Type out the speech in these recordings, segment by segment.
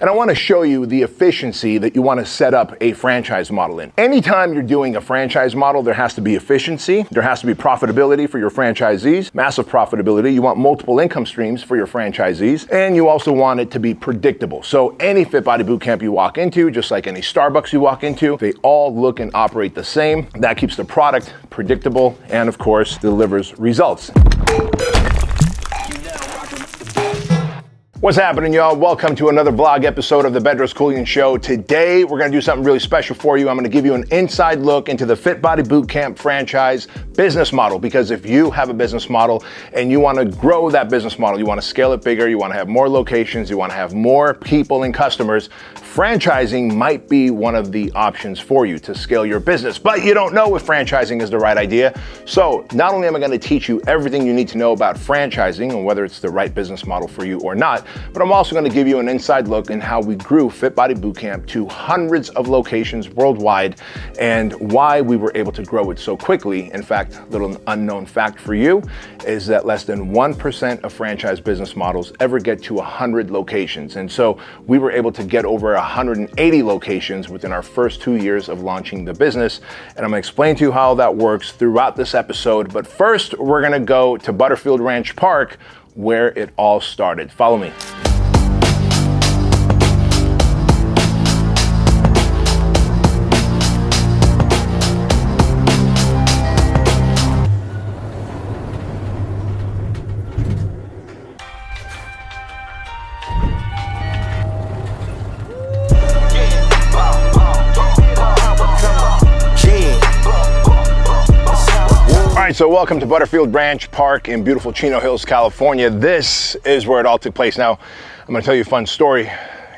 And I want to show you the efficiency that you want to set up a franchise model in. Anytime you're doing a franchise model, there has to be efficiency, there has to be profitability for your franchisees, massive profitability. You want multiple income streams for your franchisees, and you also want it to be predictable. So any Fit Body Bootcamp you walk into, just like any Starbucks you walk into, they all look and operate the same. That keeps the product predictable and, of course, delivers results. What's happening, y'all? Welcome to another vlog episode of the Bedros Keuilian Show. Today, we're gonna do something really special for you. I'm gonna give you an inside look into the Fit Body Bootcamp franchise business model, because if you have a business model and you wanna grow that business model, you wanna scale it bigger, you wanna have more locations, you wanna have more people and customers, franchising might be one of the options for you to scale your business, but you don't know if franchising is the right idea. So not only am I gonna teach you everything you need to know about franchising and whether it's the right business model for you or not, but I'm also gonna give you an inside look in how we grew Fit Body Bootcamp to hundreds of locations worldwide and why we were able to grow it so quickly. In fact, a little unknown fact for you is that less than 1% of franchise business models ever get to 100 locations. And so we were able to get over 180 locations within our first 2 years of launching the business. And I'm gonna explain to you how that works throughout this episode. But first, we're gonna go to Butterfield Ranch Park, where it all started. Follow me. So welcome to Butterfield Ranch Park in beautiful Chino Hills, California. This is where it all took place. Now, I'm gonna tell you a fun story.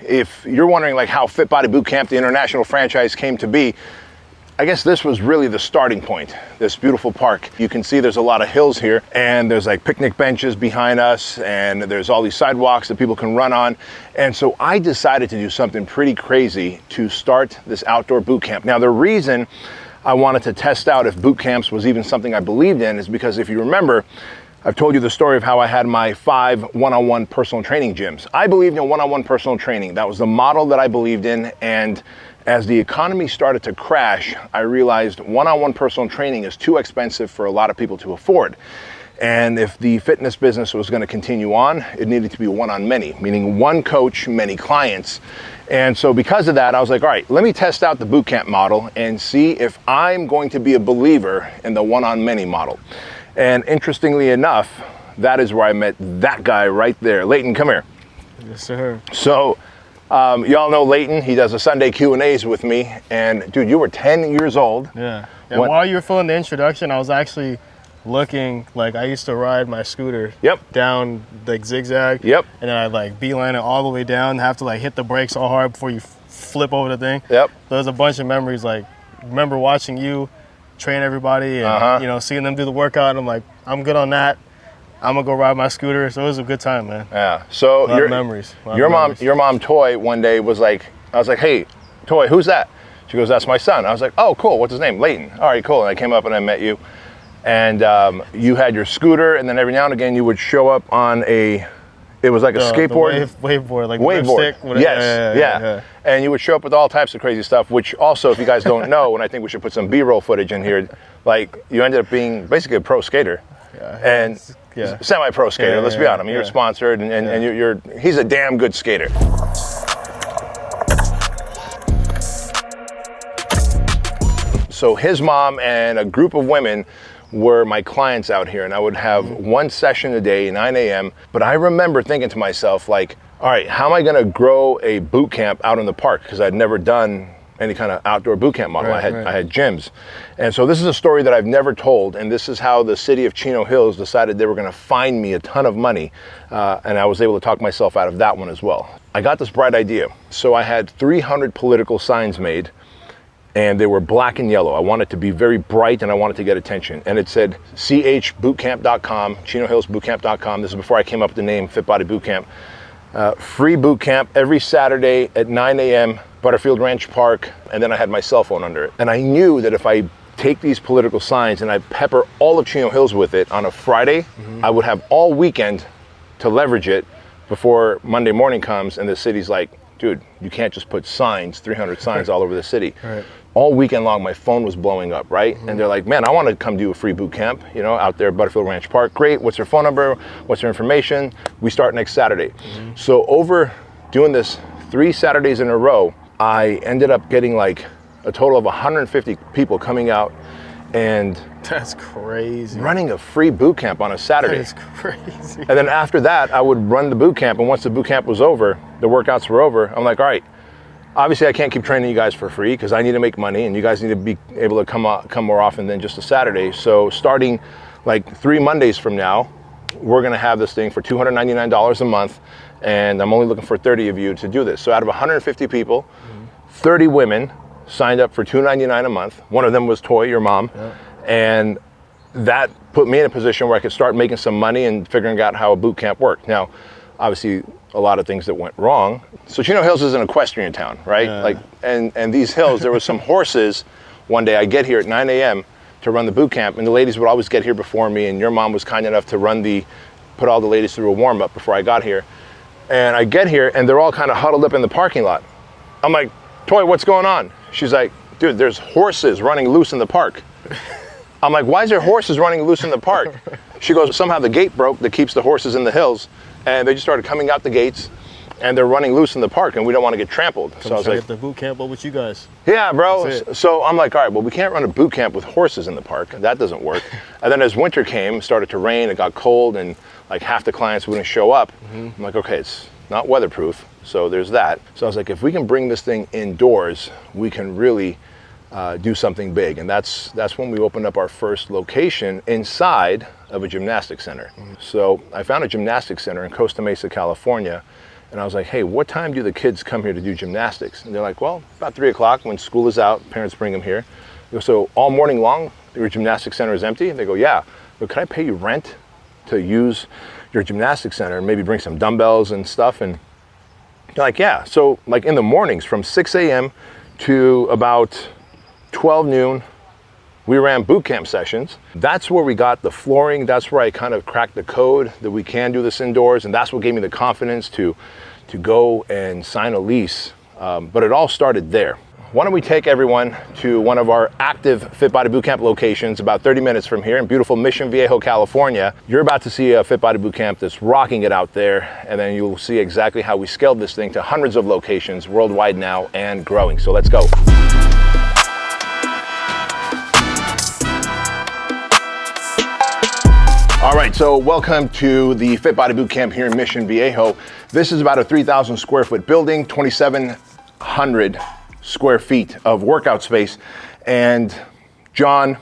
If you're wondering like how Fit Body Bootcamp, the international franchise, came to be, I guess this was really the starting point, this beautiful park. You can see there's a lot of hills here, and there's like picnic benches behind us, and there's all these sidewalks that people can run on. And so I decided to do something pretty crazy to start this outdoor boot camp. Now, the reason I wanted to test out if boot camps was even something I believed in is because if you remember, I've told you the story of how I had my 5 one-on-one personal training gyms. I believed in one-on-one personal training. That was the model that I believed in. And as the economy started to crash, I realized one-on-one personal training is too expensive for a lot of people to afford. And if the fitness business was going to continue on, it needed to be one-on-many, meaning one coach, many clients. And so because of that, I was like, all right, let me test out the bootcamp model and see if I'm going to be a believer in the one-on-many model. And interestingly enough, that is where I met that guy right there. Leighton, come here. Yes, sir. So y'all know Leighton. He does a Sunday Q&As with me. And dude, you were 10 years old. Yeah. And while you were filling the introduction, I was actually looking, like I used to ride my scooter down like zigzag. And then I'd like beeline it all the way down, have to like hit the brakes all hard before you flip over the thing. There's a bunch of memories, like remember watching you train everybody and you know, seeing them do the workout, and I'm like, I'm good on that. I'm gonna go ride my scooter. So it was a good time, man. Yeah. So your memories. Your mom Toy one day was like, I was like, hey, Toy, who's that? She goes, that's my son. I was like, oh, cool. What's his name? Leighton. All right, cool. And I came up and I met you. And you had your scooter, and then every now and again you would show up on it was like a skateboard. Waveboard, like waveboard. Stick, Yes, yeah. And you would show up with all types of crazy stuff, which also, if you guys don't know, and I think we should put some B-roll footage in here, like you ended up being basically a pro skater. And semi-pro skater, let's be honest. I mean, you're sponsored, and he's a damn good skater. So his mom and a group of women were my clients out here, and I would have one session a day, 9 a.m. But I remember thinking to myself, like, all right, how am I gonna grow a boot camp out in the park? Because I'd never done any kind of outdoor boot camp model. I had gyms. And so this is a story that I've never told, and this is how the city of Chino Hills decided they were gonna fine me a ton of money, and I was able to talk myself out of that one as well. I got this bright idea. So I had 300 political signs made, and they were black and yellow. I wanted to be very bright, and I wanted to get attention. And it said chbootcamp.com, chinohillsbootcamp.com. This is before I came up with the name Fit Body Bootcamp. Free boot camp every Saturday at 9 a.m., Butterfield Ranch Park, and then I had my cell phone under it. And I knew that if I take these political signs and I pepper all of Chino Hills with it on a Friday, I would have all weekend to leverage it before Monday morning comes and the city's like dude, you can't just put signs, 300 signs all over the city. Right. All weekend long, my phone was blowing up, right? And they're like, man, I want to come do a free boot camp, you know, out there at Butterfield Ranch Park. Great, what's your phone number? What's your information? We start next Saturday. So over doing this 3 Saturdays in a row, I ended up getting like a total of 150 people coming out and that's crazy. Running a free boot camp on a Saturday. That is crazy. And then after that, I would run the boot camp. And once the boot camp was over, the workouts were over, I'm like, all right, obviously I can't keep training you guys for free because I need to make money and you guys need to be able to come more often than just a Saturday. So starting like 3 Mondays from now, we're gonna have this thing for $299 a month. And I'm only looking for 30 of you to do this. So out of 150 people, 30 women signed up for $299 a month. One of them was Toy, your mom. Yeah. And that put me in a position where I could start making some money and figuring out how a boot camp worked. Now, obviously, a lot of things that went wrong. So Chino Hills is an equestrian town, right? Like, and these hills, there was some horses. One day I get here at 9 a.m. to run the boot camp, and the ladies would always get here before me, and your mom was kind enough to put all the ladies through a warm-up before I got here. And I get here, and they're all kind of huddled up in the parking lot. I'm like, Toy, what's going on? She's like, dude, there's horses running loose in the park. I'm like, why is there horses running loose in the park? She goes, somehow the gate broke that keeps the horses in the hills, and they just started coming out the gates, and they're running loose in the park, and we don't want to get trampled. So I was like, get the boot camp up with you guys. Yeah, bro. So I'm like, all right, well, we can't run a boot camp with horses in the park. That doesn't work. And then as winter came, it started to rain, it got cold, and like half the clients wouldn't show up. I'm like, okay, it's not weatherproof, so there's that. So I was like, if we can bring this thing indoors, we can really do something big. And that's when we opened up our first location inside of a gymnastics center. So I found a gymnastics center in Costa Mesa, California, and I was like, hey, what time do the kids come here to do gymnastics? And they're like, well, about 3 o'clock when school is out, parents bring them here. I go, so all morning long, your gymnastics center is empty? And they go, yeah. I go, can I pay you rent to use your gymnastics center and maybe bring some dumbbells and stuff? And they're like, yeah. So like in the mornings from 6 a.m. to about 12 noon, we ran boot camp sessions. That's where we got the flooring. That's where I kind of cracked the code that we can do this indoors. And that's what gave me the confidence to go and sign a lease. But it all started there. Why don't we take everyone to one of our active Fit Body Bootcamp locations about 30 minutes from here in beautiful Mission Viejo, California. You're about to see a Fit Body Bootcamp that's rocking it out there, and then you'll see exactly how we scaled this thing to hundreds of locations worldwide now and growing. So let's go. All right, so welcome to the Fit Body Bootcamp here in Mission Viejo. This is about a 3,000 square foot building, 2,700 square feet of workout space. And John,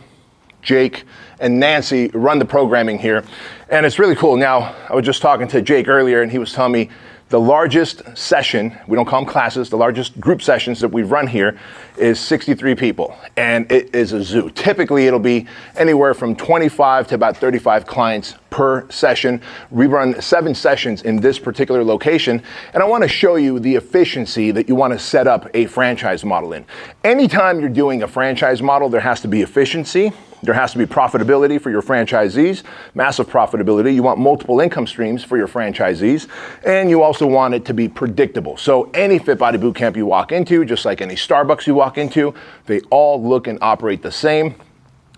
Jake, and Nancy run the programming here. And it's really cool. Now, I was just talking to Jake earlier, and he was telling me the largest session, we don't call them classes, the largest group sessions that we've run here is 63 people, and it is a zoo. Typically, it'll be anywhere from 25 to about 35 clients per session. We run 7 sessions in this particular location, and I want to show you the efficiency that you want to set up a franchise model in. Anytime you're doing a franchise model, there has to be efficiency. There has to be profitability for your franchisees, massive profitability. You want multiple income streams for your franchisees, and you also want it to be predictable. So any Fit Body Bootcamp you walk into, just like any Starbucks you walk into, they all look and operate the same.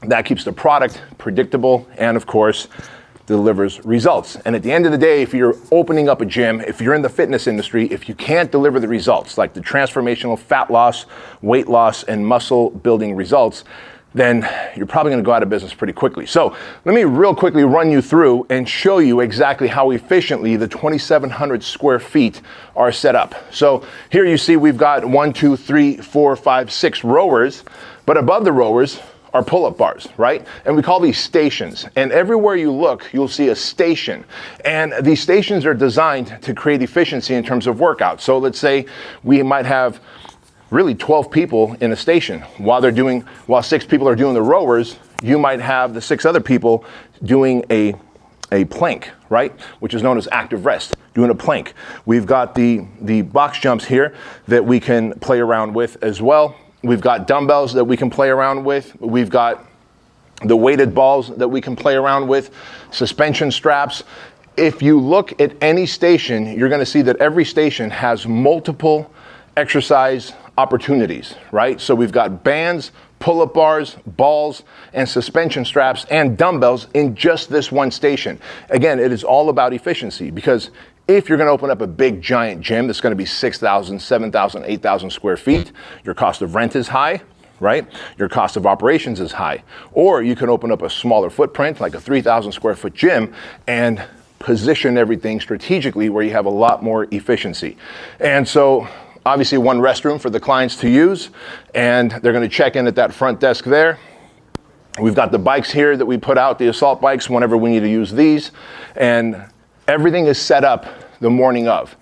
That keeps the product predictable and, of course, delivers results. And at the end of the day, if you're opening up a gym, if you're in the fitness industry, if you can't deliver the results, like the transformational fat loss, weight loss, and muscle building results, then you're probably gonna go out of business pretty quickly. So let me real quickly run you through and show you exactly how efficiently the 2,700 square feet are set up. So here you see we've got 1, 2, 3, 4, 5, 6 rowers, but above the rowers are pull-up bars, right? And we call these stations. And everywhere you look, you'll see a station. And these stations are designed to create efficiency in terms of workout. So let's say we might have really 12 people in a station. While 6 people are doing the rowers, you might have the 6 other people doing a plank, right? Which is known as active rest, doing a plank. We've got the box jumps here that we can play around with as well. We've got dumbbells that we can play around with. We've got the weighted balls that we can play around with, suspension straps. If you look at any station, you're gonna see that every station has multiple exercise opportunities, right? So we've got bands, pull-up bars, balls, and suspension straps and dumbbells in just this one station. Again, it is all about efficiency, because if you're going to open up a big giant gym that's going to be 6,000, 7,000, 8,000 square feet, your cost of rent is high, right? Your cost of operations is high. Or you can open up a smaller footprint, like a 3,000 square foot gym, and position everything strategically where you have a lot more efficiency. And so obviously one restroom for the clients to use, and they're going to check in at that front desk there. We've got the bikes here that we put out, the assault bikes, whenever we need to use these, and everything is set up the morning of.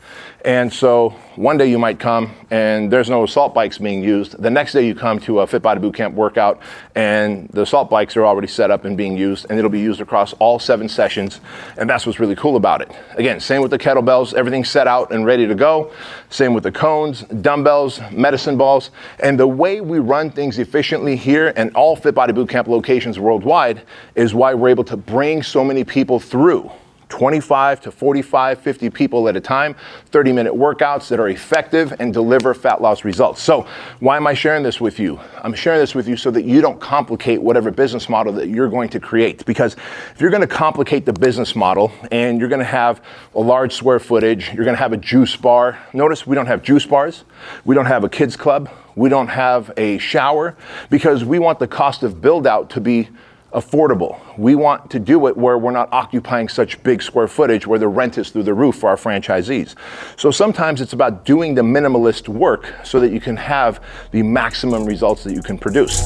And so one day you might come and there's no assault bikes being used. The next day you come to a Fit Body Bootcamp workout and the assault bikes are already set up and being used, and it'll be used across all 7 sessions. And that's what's really cool about it. Again, same with the kettlebells, everything's set out and ready to go. Same with the cones, dumbbells, medicine balls. And the way we run things efficiently here and all Fit Body Bootcamp locations worldwide is why we're able to bring so many people through. 25 to 45, 50 people at a time, 30-minute workouts that are effective and deliver fat loss results. So why am I sharing this with you? I'm sharing this with you so that you don't complicate whatever business model that you're going to create. Because if you're going to complicate the business model and you're going to have a large square footage, you're going to have a juice bar. Notice we don't have juice bars. We don't have a kids club. We don't have a shower, because we want the cost of build out to be affordable. We want to do it where we're not occupying such big square footage where the rent is through the roof for our franchisees. So sometimes it's about doing the minimalist work so that you can have the maximum results that you can produce.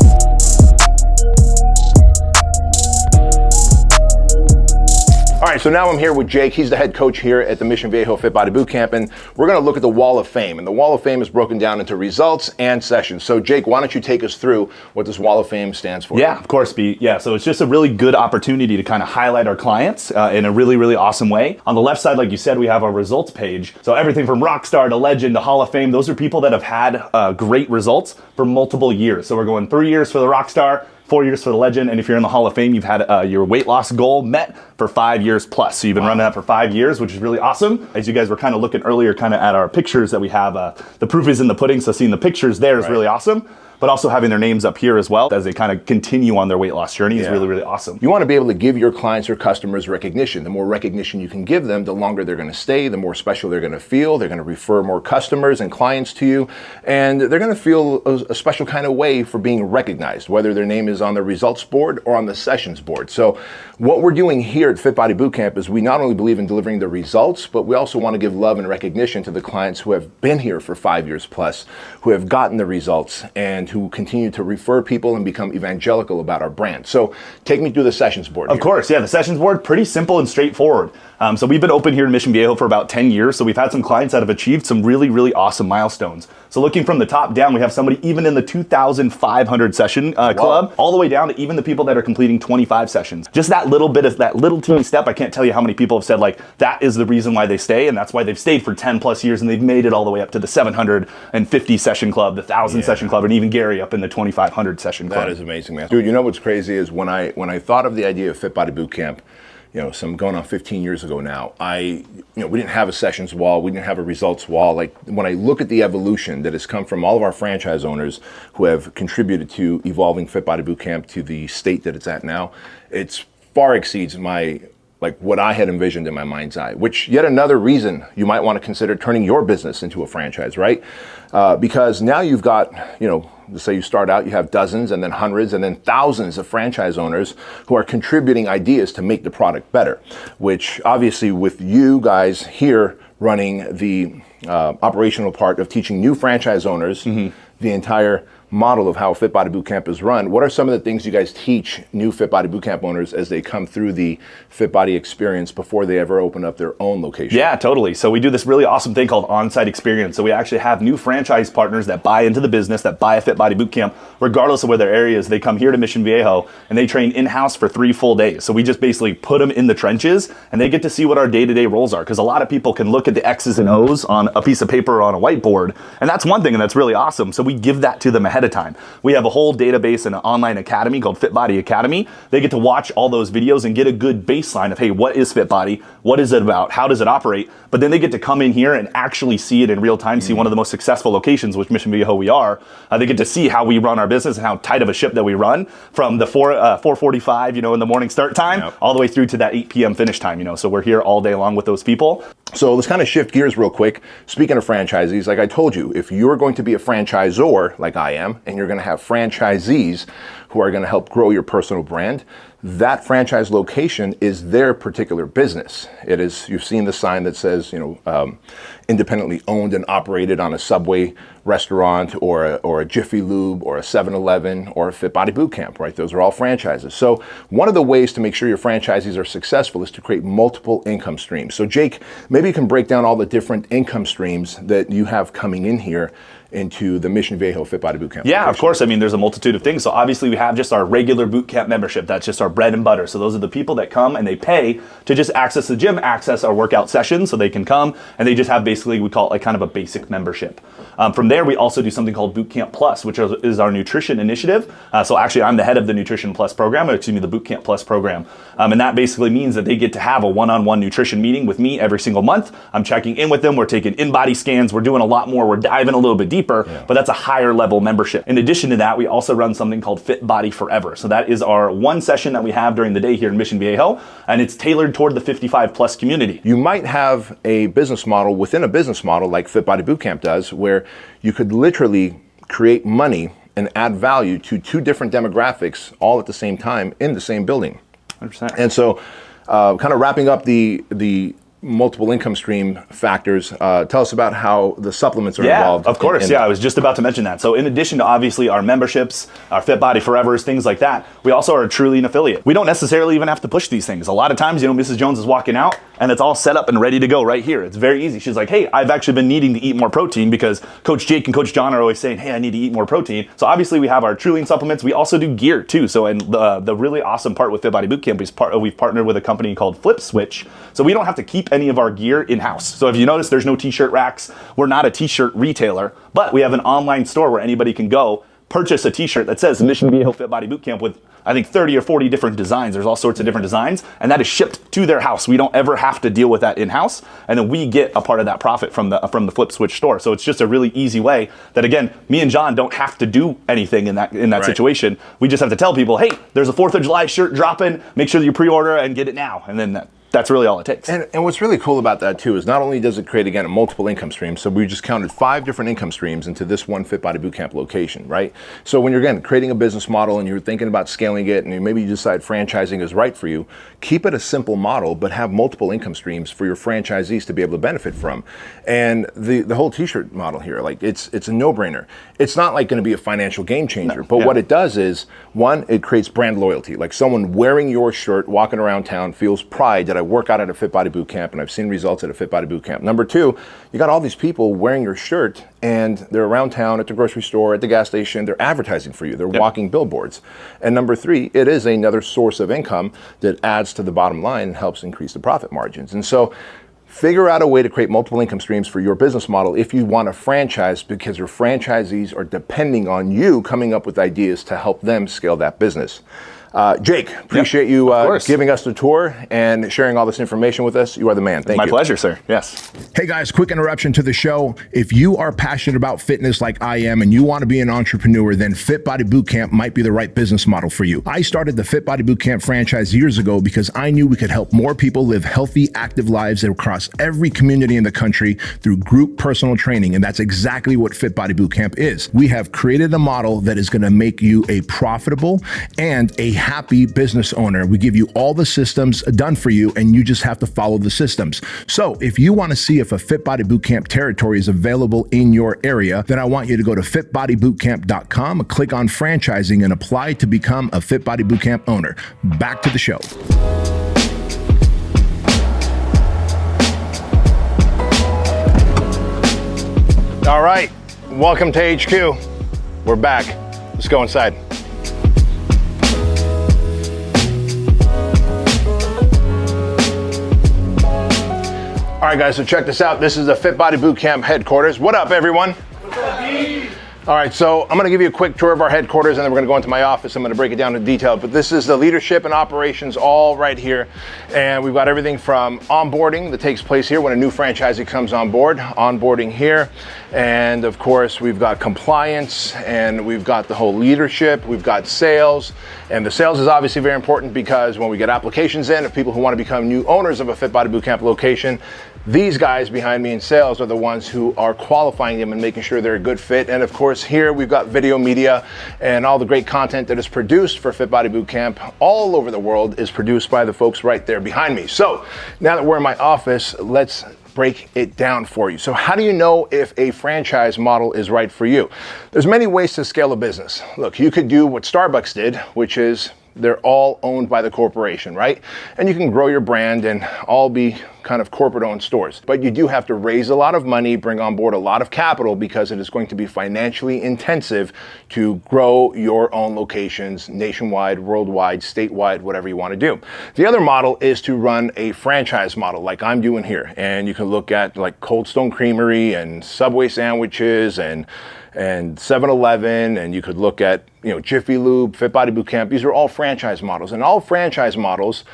All right, so now I'm here with Jake. He's the head coach here at the Mission Viejo Fit Body Bootcamp, and we're going to look at the Wall of Fame. And the Wall of Fame is broken down into results and sessions. So Jake, why don't you take us through what this Wall of Fame stands for? Yeah, of course, Pete. Yeah, so it's just a really good opportunity to kind of highlight our clients in a really, really awesome way. On the left side, like you said, we have our results page. So everything from rock star to legend to Hall of Fame, those are people that have had great results for multiple years. So we're going 3 years for the rock star, 4 years for the legend, and if you're in the Hall of Fame, you've had your weight loss goal met for 5 years plus. So you've been running that for 5 years, which is really awesome. As you guys were kind of looking earlier kind of at our pictures that we have, the proof is in the pudding, so seeing the pictures there is really awesome. But also having their names up here as well as they kind of continue on their weight loss journey is really, really awesome. You want to be able to give your clients or customers recognition. The more recognition you can give them, the longer they're going to stay, the more special they're going to feel. They're going to refer more customers and clients to you, and they're going to feel a special kind of way for being recognized, whether their name is on the results board or on the sessions board. So what we're doing here at Fit Body Bootcamp is we not only believe in delivering the results, but we also want to give love and recognition to the clients who have been here for 5 years plus, who have gotten the results, and who continue to refer people and become evangelical about our brand. So take me through the sessions board. Of course, yeah, the sessions board, pretty simple and straightforward. So we've been open here in Mission Viejo for about 10 years. So we've had some clients that have achieved some really, really awesome milestones. So looking from the top down, we have somebody even in the 2,500 session club, all the way down to even the people that are completing 25 sessions. Just that little bit of that little teeny step, I can't tell you how many people have said like, that is the reason why they stay, and that's why they've stayed for 10 plus years, and they've made it all the way up to the 750 session club, the 1,000 session club, and even Gary up in the 2,500 session club. That is amazing, man. Dude, you know what's crazy is when I thought of the idea of Fit Body Bootcamp, some going on 15 years ago now, we didn't have a sessions wall, we didn't have a results wall. Like when I look at the evolution that has come from all of our franchise owners who have contributed to evolving Fit Body Bootcamp to the state that it's at now, it's far exceeds what I had envisioned in my mind's eye, which yet another reason you might want to consider turning your business into a franchise, right? Because now you've got, let's say you start out, you have dozens and then hundreds and then thousands of franchise owners who are contributing ideas to make the product better, which obviously with you guys here running the operational part of teaching new franchise owners the entire model of how Fit Body Bootcamp is run, what are some of the things you guys teach new Fit Body Bootcamp owners as they come through the Fit Body experience before they ever open up their own location? Yeah, totally. So we do this really awesome thing called on-site experience. So we actually have new franchise partners that buy into the business, that buy a Fit Body Bootcamp, regardless of where their area is. They come here to Mission Viejo and they train in-house for 3 full days. So we just basically put them in the trenches and they get to see what our day-to-day roles are. Because a lot of people can look at the X's and O's on a piece of paper or on a whiteboard, and that's one thing, and that's really awesome. So we we give that to them ahead of time. We have a whole database and an online academy called Fit Body Academy. They get to watch all those videos and get a good baseline of, hey, what is Fit Body? What is it about? How does it operate? But then they get to come in here and actually see it in real time, see one of the most successful locations, which Mission Viejo we are. They get to see how we run our business and how tight of a ship that we run from the 4:45, in the morning start time, all the way through to that 8 p.m. finish time, so we're here all day long with those people. So let's kind of shift gears real quick. Speaking of franchisees, like I told you, if you're going to be a franchisor like I am, and you're going to have franchisees who are going to help grow your personal brand, that franchise location is their particular business. It is, you've seen the sign that says, independently owned and operated on a Subway restaurant or a Jiffy Lube or a 7-Eleven or a Fit Body Boot Camp, right? Those are all franchises. So one of the ways to make sure your franchisees are successful is to create multiple income streams. So Jake, maybe you can break down all the different income streams that you have coming in here into the Mission Viejo Fit Body Boot Camp. Yeah, of course. I mean, there's a multitude of things. So obviously we have just our regular boot camp membership. That's just our bread and butter. So those are the people that come and they pay to just access the gym, access our workout sessions, so they can come and they just have basically, we call it like kind of a basic membership. From there, we also do something called Boot Camp Plus, which is our nutrition initiative. So actually, I'm the head of the Nutrition Plus program, the Boot Camp Plus program. And that basically means that they get to have a one-on-one nutrition meeting with me every single month. I'm checking in with them. We're taking in-body scans. We're doing a lot more. We're diving a little bit deeper, but that's a higher level membership. In addition to that, we also run something called Fit Body Forever. So that is our one session that we have during the day here in Mission Viejo, and it's tailored toward the 55 plus community. You might have a business model within a business model like Fit Body Boot Camp does, where you could literally create money and add value to two different demographics all at the same time in the same building. 100%. And so kind of wrapping up the multiple income stream factors, tell us about how the supplements are involved. Of course. I was just about to mention that. So in addition to obviously our memberships, our Fit Body Forevers, things like that, we also are a Keuilian affiliate. We don't necessarily even have to push these things. A lot of times, Mrs. Jones is walking out and it's all set up and ready to go right here. It's very easy. She's like, hey, I've actually been needing to eat more protein because Coach Jake and Coach John are always saying, hey, I need to eat more protein. So obviously we have our Keuilian supplements. We also do gear too. So and the really awesome part with Fit Body Boot Camp is we've partnered with a company called Flip Switch. So we don't have to keep any of our gear in-house. So if you notice, there's no t-shirt racks. We're not a t-shirt retailer, but we have an online store where anybody can go purchase a t-shirt that says Mission Viejo Fit Body Boot Camp with, I think, 30 or 40 different designs. There's all sorts of different designs, and that is shipped to their house. We don't ever have to deal with that in-house, and then we get a part of that profit from the Flip Switch store. So it's just a really easy way that, again, me and John don't have to do anything in that situation. We just have to tell people, hey, there's a 4th of July shirt dropping. Make sure that you pre-order and get it now, and then that's really all it takes. And what's really cool about that too is not only does it create, again, a multiple income stream, so we just counted 5 different income streams into this one Fit Body Bootcamp location, right? So when you're, again, creating a business model and you're thinking about scaling it and maybe you decide franchising is right for you, keep it a simple model, but have multiple income streams for your franchisees to be able to benefit from. And the whole t-shirt model here, like it's a no-brainer. It's not like going to be a financial game changer, but what it does is, one, it creates brand loyalty. Like someone wearing your shirt, walking around town, feels pride that I work out at a Fit Body Boot Camp and I've seen results at a Fit Body Boot Camp. Number 2, you got all these people wearing your shirt and they're around town at the grocery store, at the gas station, they're advertising for you, they're walking billboards. And number 3, it is another source of income that adds to the bottom line and helps increase the profit margins. And so figure out a way to create multiple income streams for your business model if you want a franchise, because your franchisees are depending on you coming up with ideas to help them scale that business. Jake, appreciate you giving us the tour and sharing all this information with us. You are the man. Thank you. My pleasure, sir. Yes. Hey guys, quick interruption to the show. If you are passionate about fitness like I am and you want to be an entrepreneur, then Fit Body Bootcamp might be the right business model for you. I started the Fit Body Bootcamp franchise years ago because I knew we could help more people live healthy, active lives across every community in the country through group personal training. And that's exactly what Fit Body Bootcamp is. We have created a model that is going to make you a profitable and a happy business owner. We give you all the systems done for you and you just have to follow the systems. So if you want to see if a Fit Body Bootcamp territory is available in your area, then I want you to go to fitbodybootcamp.com, click on franchising and apply to become a Fit Body Bootcamp owner. Back to the show. All right, welcome to HQ. We're back. Let's go inside. All right, guys, so check this out. This is the Fit Body Bootcamp headquarters. What up, everyone? What's up, All right, so I'm gonna give you a quick tour of our headquarters and then we're gonna go into my office. I'm gonna break it down in detail, but this is the leadership and operations all right here. And we've got everything from onboarding that takes place here when a new franchisee comes on board, onboarding here. And of course, we've got compliance and we've got the whole leadership, we've got sales. And the sales is obviously very important because when we get applications in of people who wanna become new owners of a Fit Body Bootcamp location, these guys behind me in sales are the ones who are qualifying them and making sure they're a good fit. And of course, here we've got video media and all the great content that is produced for Fit Body Bootcamp all over the world is produced by the folks right there behind me. So now that we're in my office, let's break it down for you. So how do you know if a franchise model is right for you? There's many ways to scale a business. Look, you could do what Starbucks did, which is they're all owned by the corporation, right? And you can grow your brand and all be kind of corporate owned stores. But you do have to raise a lot of money, bring on board a lot of capital because it is going to be financially intensive to grow your own locations nationwide, worldwide, statewide, whatever you want to do. The other model is to run a franchise model like I'm doing here. And you can look at like Cold Stone Creamery and Subway sandwiches and 7-Eleven, and you could look at, Jiffy Lube, Fit Body Bootcamp. These are all franchise models, and all franchise models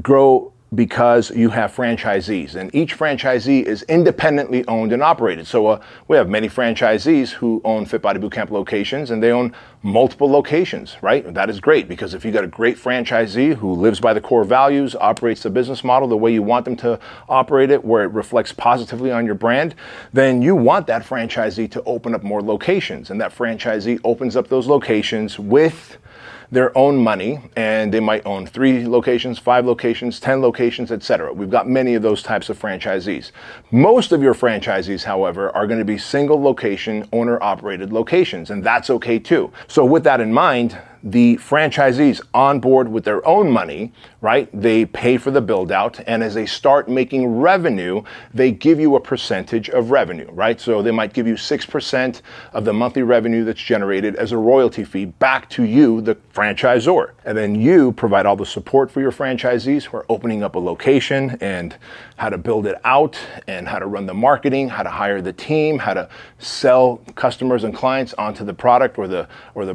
grow because you have franchisees, and each franchisee is independently owned and operated. So we have many franchisees who own Fit Body Bootcamp locations, and they own multiple locations, right? That is great because if you got a great franchisee who lives by the core values, operates the business model the way you want them to operate it, where it reflects positively on your brand, then you want that franchisee to open up more locations, and that franchisee opens up those locations with their own money, and they might own 3 locations, 5 locations, 10 locations, etc. We've got many of those types of franchisees. Most of your franchisees, however, are going to be single location, owner-operated locations, and that's okay too. So with that in mind, the franchisees on board with their own money, right? They pay for the build out, and as they start making revenue, they give you a percentage of revenue, right? So they might give you 6% of the monthly revenue that's generated as a royalty fee back to you, the franchisor. And then you provide all the support for your franchisees who are opening up a location and how to build it out and how to run the marketing, how to hire the team, how to sell customers and clients onto the product or the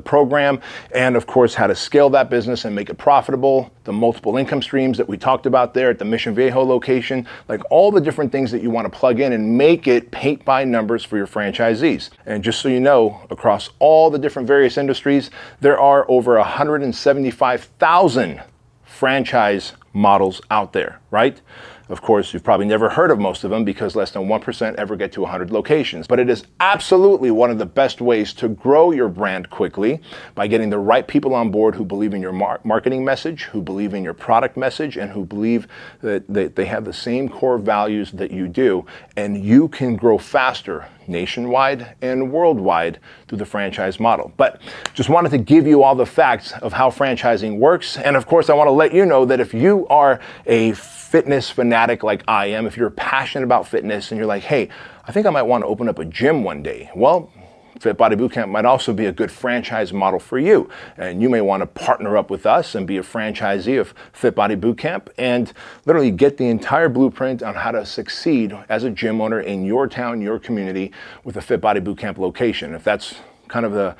program, and of course, how to scale that business and make it profitable, the multiple income streams that we talked about there at the Mission Viejo location, like all the different things that you want to plug in and make it paint by numbers for your franchisees. And just so you know, across all the different various industries, there are over 175,000 franchise models out there, right? Of course, you've probably never heard of most of them because less than 1% ever get to 100 locations. But it is absolutely one of the best ways to grow your brand quickly by getting the right people on board who believe in your marketing message, who believe in your product message, and who believe that they have the same core values that you do. And you can grow faster nationwide and worldwide through the franchise model. But just wanted to give you all the facts of how franchising works. And of course, I want to let you know that if you are a fitness fanatic like I am, if you're passionate about fitness and you're like, hey, I think I might want to open up a gym one day. Well, Fit Body Bootcamp might also be a good franchise model for you. And you may want to partner up with us and be a franchisee of Fit Body Bootcamp and literally get the entire blueprint on how to succeed as a gym owner in your town, your community with a Fit Body Bootcamp location. If that's kind of the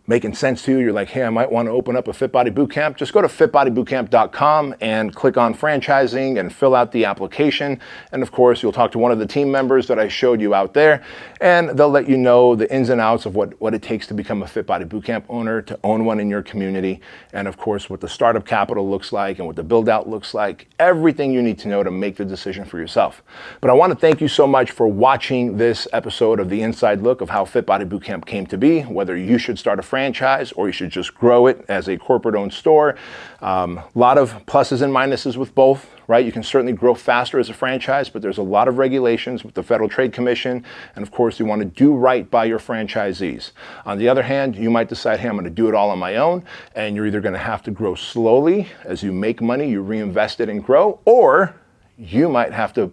making sense to you, you're like, hey, I might want to open up a Fit Body Bootcamp, just go to fitbodybootcamp.com and click on franchising and fill out the application. And of course, you'll talk to one of the team members that I showed you out there, and they'll let you know the ins and outs of what it takes to become a Fit Body Bootcamp owner, to own one in your community, and of course, what the startup capital looks like and what the build out looks like, everything you need to know to make the decision for yourself. But I want to thank you so much for watching this episode of the inside look of how Fit Body Bootcamp came to be, whether you should start a franchise or you should just grow it as a corporate owned store. A lot of pluses and minuses with both, right? You can certainly grow faster as a franchise, but there's a lot of regulations with the Federal Trade Commission. And of course, you want to do right by your franchisees. On the other hand, you might decide, hey, I'm going to do it all on my own. And you're either going to have to grow slowly. As you make money, you reinvest it and grow, or you might have to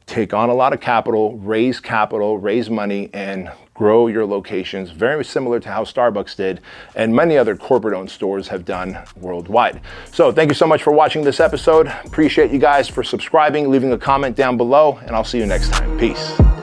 take on a lot of capital, raise money, and grow your locations, very similar to how Starbucks did and many other corporate-owned stores have done worldwide. So thank you so much for watching this episode. Appreciate you guys for subscribing, leaving a comment down below, and I'll see you next time. Peace.